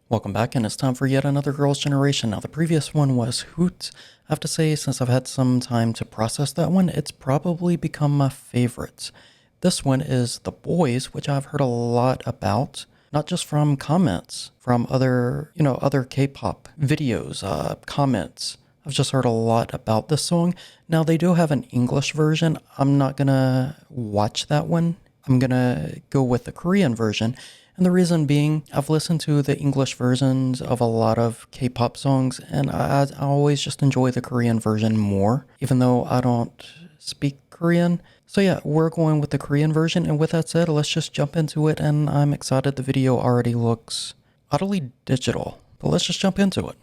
Welcome back, and it's time for yet another Girls' Generation. Now, the previous one was Hoot. I have to say, since I've had some time to process that one, it's probably become my favorite. This one is The Boys, which I've heard a lot about, not just from comments, from other K-pop videos, comments. I've just heard a lot about this song. Now, they do have an English version. I'm not gonna watch that one. I'm gonna go with the Korean version. And the reason being, I've listened to the English versions of a lot of K-pop songs, and I always just enjoy the Korean version more, even though I don't speak Korean. So yeah, we're going with the Korean version, and with that said, let's just jump into it, and I'm excited the video already looks utterly digital, but let's just jump into it.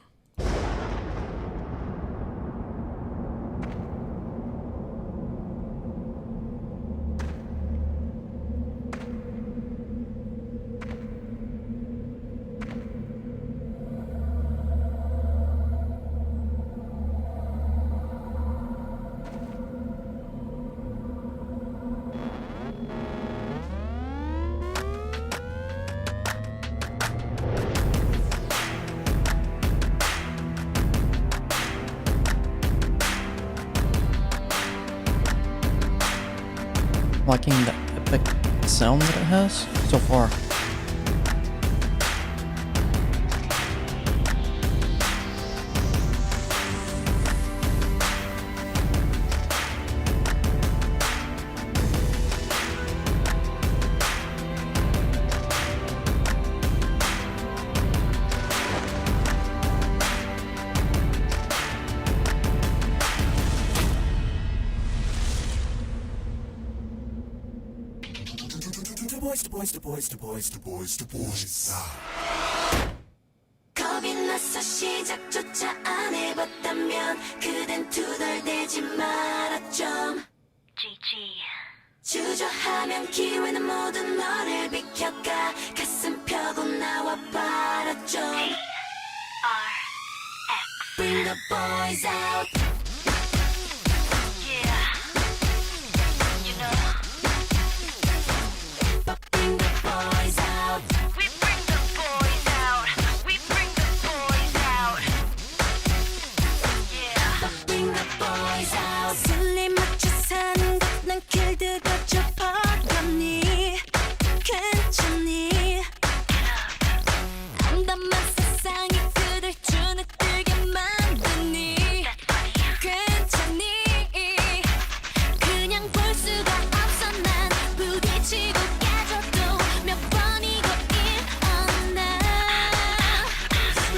Liking the epic sound that it has so far. The boys. 겁이 나서 시작조차 안 해봤다면 그댄 투덜대지 마라 좀 GG 주저하면 기회는 모두 너를 비켜가 가슴 펴고 나와 봐라 좀 KOR Bring the boys out Yeah You know Bring the boys out We bring the boys out We bring the boys out Yeah Bring the boys out 슬림 맞춰 사는 것난 길들여져 버렸니 괜찮니 암담한 세상이 그댈 주눅들게 만드니 괜찮니 그냥 볼 수가 없어 난 부딪히고 깨져도 몇 번이고 일어나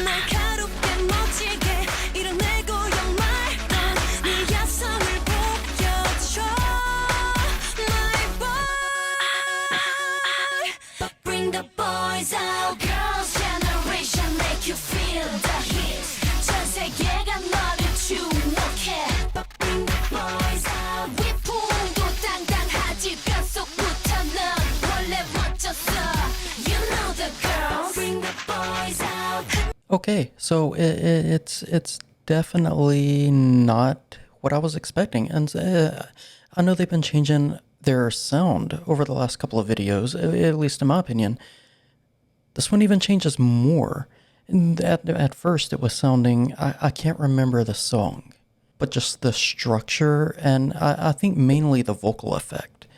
날카롭게 멋지게 이뤄내고 영말던 네 야성을 보여줘 My boy But bring the boys out Girls' generation make you feel the heat 전 세계가 너를 주목해 But bring the boys out 위풍도 당당하지 뼛속부터 넌 원래 멋졌어 You know the girls Bring the boys out Okay, so it's definitely not what I was expecting, and I know they've been changing their sound over the last couple of videos, at least in my opinion. This one even changes more. And at first it was sounding, I can't remember the song, but just the structure, and I think mainly the vocal effect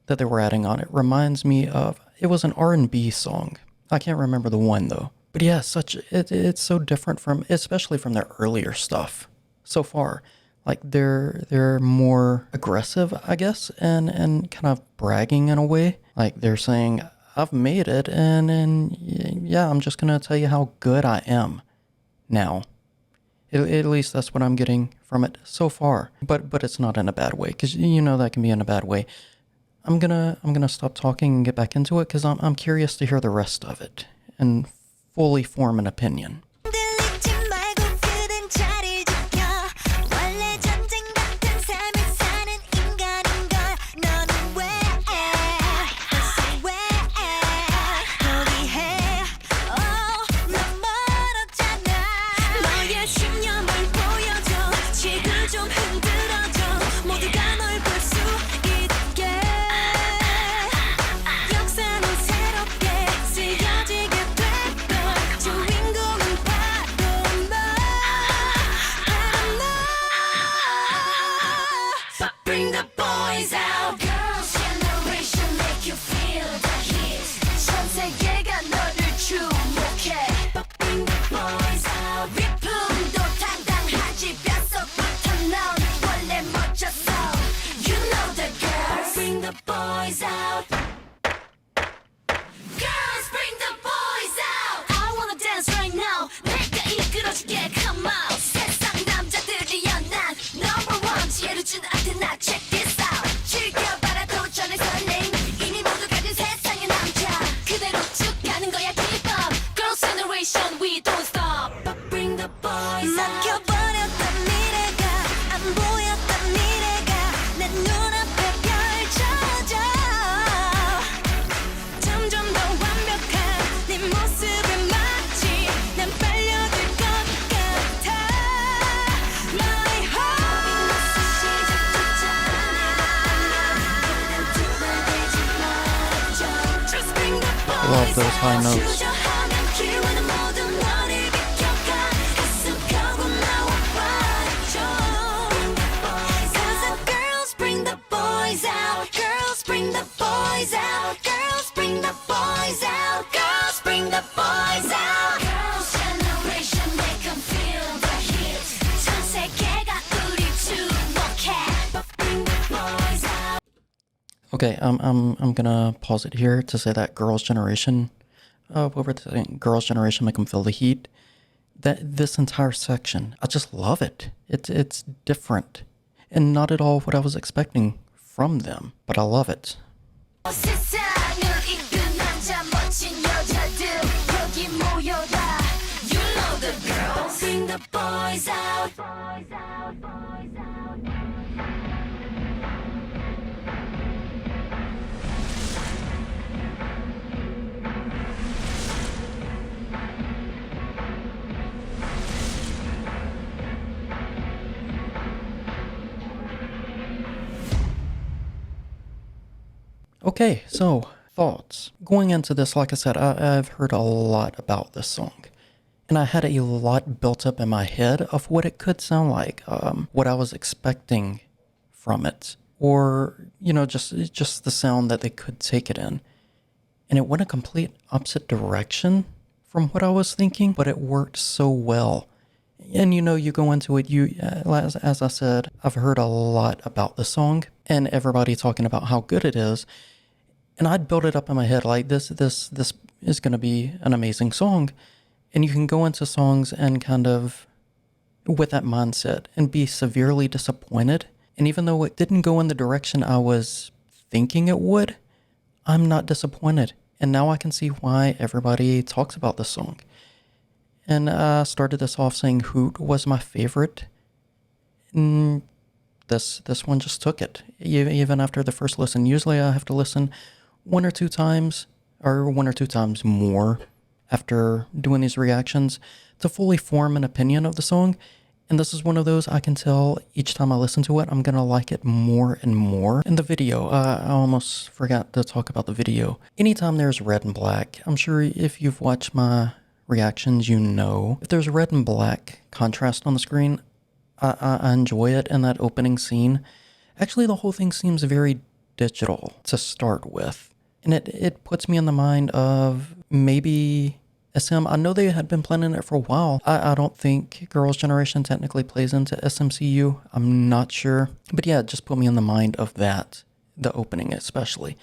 that they were adding on it reminds me of, it was an R&B song. I can't remember the one though. But yeah, it's so different from, especially from their earlier stuff so far. Like they're more aggressive, I guess, and kind of bragging in a way. Like they're saying, I've made it, and yeah, I'm just gonna tell you how good I am now. At least that's what I'm getting from it so far. But it's not in a bad way, because you know that can be in a bad way. I'm gonna stop talking and get back into it, because I'm curious to hear the rest of it and fully form an opinion. 흔들리지 말고 그댄 자리 지켜 원래 전쟁 같은 삶을 사는 인간인걸 너는 왜 포기해 넌 멀었잖아 너의 신념을 보여줘 지구 좀 흔들어줘 모두가 널 볼 수 있게 역사는 새롭게 쓰여지게 될걸 주인공 those high notes. 주저하면 기회는 모두 너를 비켜가 가슴하고 나와 봐줘. Cause the girls bring the boys out. Girls bring the boys out. Girls bring the boys out. Girls bring the boys out. Girls generation make them feel the heat. 전 세계가 우리 주목해. Bring the boys out. Okay, I'm gonna pause it here to say that Girls' Generation, what were they saying? Girls' Generation make them feel the heat. That this entire section, I just love it. It's different, and not at all what I was expecting from them, but I love it. 세상을 이끈 남자 멋진 여자들 여기 모여라. You know the girls. Bring the boys out. Okay, so thoughts. Going into this, like I said, I've heard a lot about this song. And I had a lot built up in my head of what it could sound like, what I was expecting from it. Or, you know, just the sound that they could take it in. And it went a complete opposite direction from what I was thinking, but it worked so well. And you know, you go into it, as I said, I've heard a lot about the song and everybody talking about how good it is. And I'd built it up in my head like this is going to be an amazing song. And you can go into songs and kind of with that mindset and be severely disappointed. And even though it didn't go in the direction I was thinking it would, I'm not disappointed. And now I can see why everybody talks about this song. And I started this off saying Hoot was my favorite. And this one just took it. Even after the first listen. Usually I have to listen one or two times more after doing these reactions to fully form an opinion of the song. And this is one of those I can tell each time I listen to it, I'm going to like it more and more. In the video, I almost forgot to talk about the video. Anytime there's red and black, I'm sure if you've watched my reactions, you know, if there's red and black contrast on the screen, I enjoy it in that opening scene. Actually, the whole thing seems very digital to start with. And it puts me in the mind of maybe SM. I know they had been planning it for a while. I don't think Girls' Generation technically plays into SMCU. I'm not sure. But yeah, it just put me in the mind of that, the opening especially.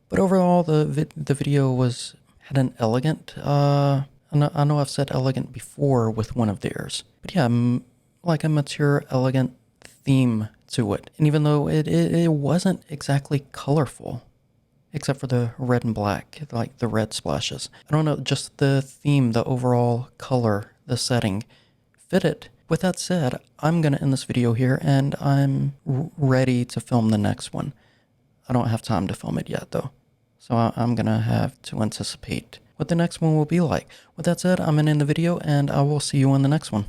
But overall, the video had an elegant, I know I've said elegant before with one of theirs. But yeah, like a mature, elegant theme to it. And even though it wasn't exactly colorful, except for the red and black, like the red splashes. I don't know, just the theme, the overall color, the setting fit it. With that said, I'm going to end this video here and I'm ready to film the next one. I don't have time to film it yet though. So I'm going to have to anticipate what the next one will be like. With that said, I'm going to end the video and I will see you on the next one.